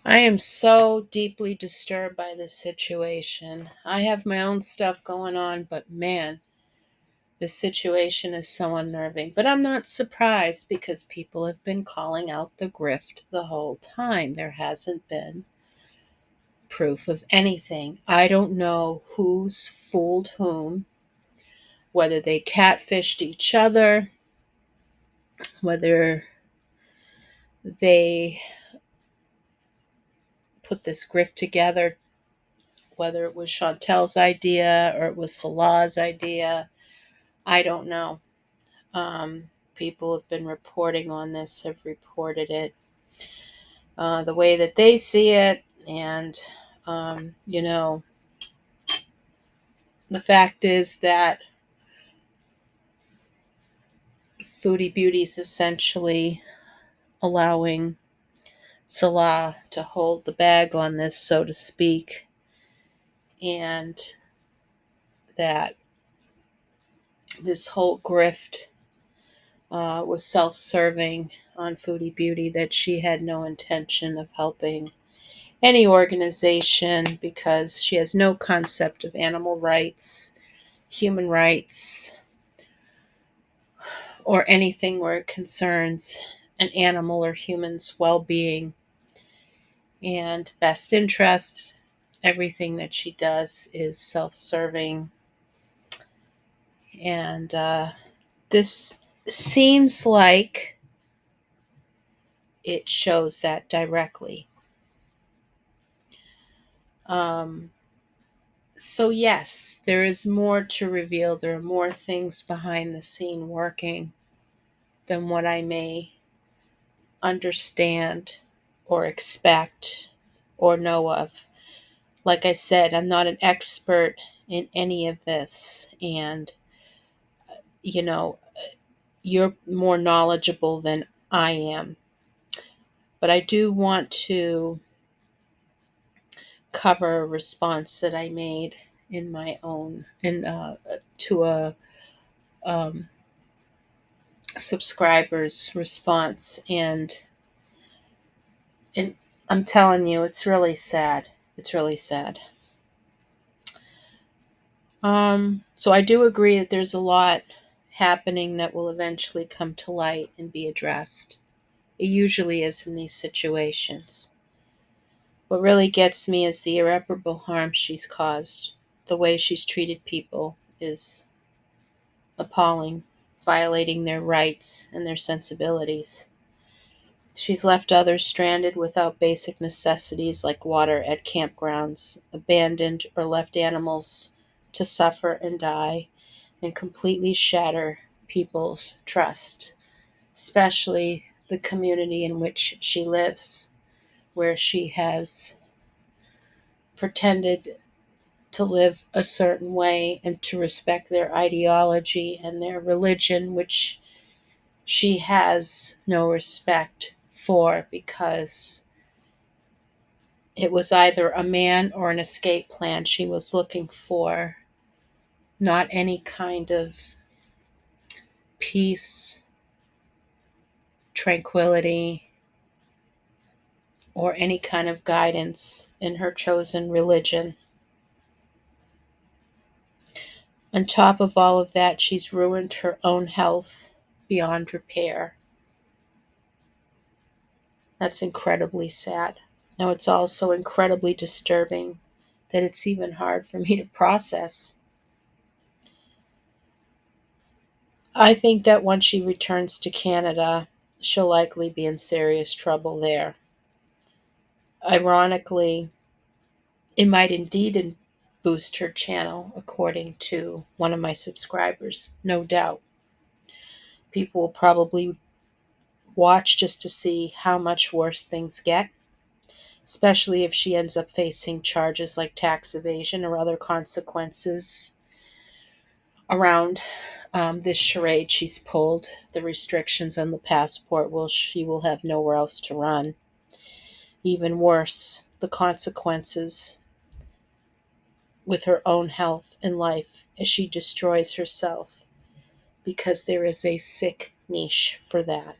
I am so deeply disturbed by this situation. I have my own stuff going on, but man, this situation is so unnerving. But I'm not surprised because people have been calling out the grift the whole time. There hasn't been proof of anything. I don't know who's fooled whom, whether they catfished each other, whether they put this grift together, whether it was Chantal's idea or it was Salah's idea. I don't know. People have been reporting on this, have reported it the way that they see it. And, you know, the fact is that Foodie Beauty is essentially allowing Salah to hold the bag on this, so to speak, and that this whole grift was self serving on Foodie Beauty, that she had no intention of helping any organization because she has no concept of animal rights, human rights, or anything where it concerns an animal or human's well being and best interests. Everything that she does is self serving. And this seems like it shows that directly. Um, so, yes, there is more to reveal. There are more things behind the scene working than what I may understand or expect or know of. Like I said, I'm not an expert in any of this. And, you know, you're more knowledgeable than I am. But I do want to cover a response that I made in my own, to a um, subscriber's response. And I'm telling you, it's really sad. It's really sad. So I do agree that there's a lot happening that will eventually come to light and be addressed. It usually is in these situations. What really gets me is the irreparable harm she's caused. The way she's treated people is appalling, violating their rights and their sensibilities. She's left others stranded without basic necessities like water at campgrounds, abandoned or left animals to suffer and die, and completely shatter people's trust, especially the community in which she lives, where she has pretended to live a certain way and to respect their ideology and their religion, which she has no respect for because it was either a man or an escape plan she was looking for, not any kind of peace, tranquility, or any kind of guidance in her chosen religion. On top of all of that, she's ruined her own health beyond repair. That's incredibly sad. Now, it's also incredibly disturbing that it's even hard for me to process. I think that once she returns to Canada, she'll likely be in serious trouble there. Ironically, it might indeed boost her channel, according to one of my subscribers, no doubt. People will probably watch just to see how much worse things get, especially if she ends up facing charges like tax evasion or other consequences around this charade she's pulled. The restrictions on the passport, she will have nowhere else to run. Even worse, the consequences with her own health and life as she destroys herself, because there is a sick niche for that.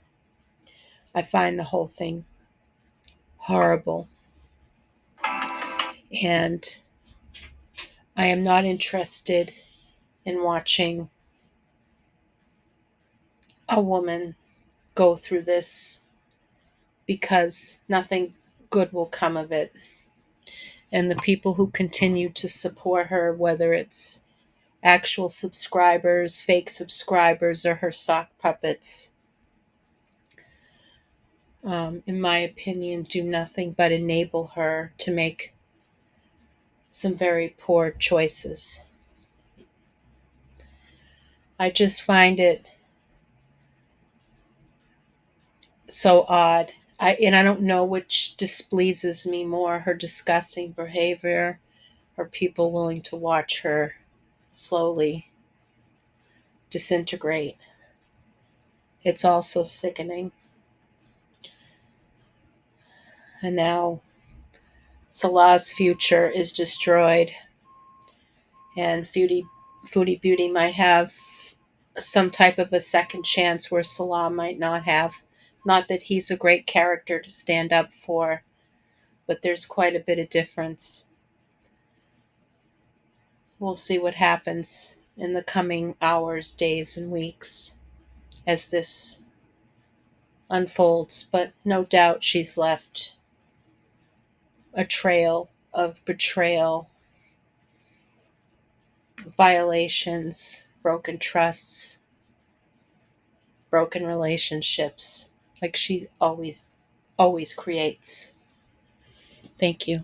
I find the whole thing horrible. And I am not interested in watching a woman go through this because nothing good will come of it. And the people who continue to support her, whether it's actual subscribers, fake subscribers, or her sock puppets, in my opinion, do nothing but enable her to make some very poor choices. I just find it so odd. I don't know which displeases me more, her disgusting behavior or people willing to watch her slowly disintegrate. It's also sickening. And now Salah's future is destroyed, and Foodie Beauty might have some type of a second chance where Salah might not have. Not that he's a great character to stand up for, but there's quite a bit of difference. We'll see what happens in the coming hours, days, and weeks as this unfolds, but no doubt she's left a trail of betrayal, violations, broken trusts, broken relationships, like she always creates. Thank you.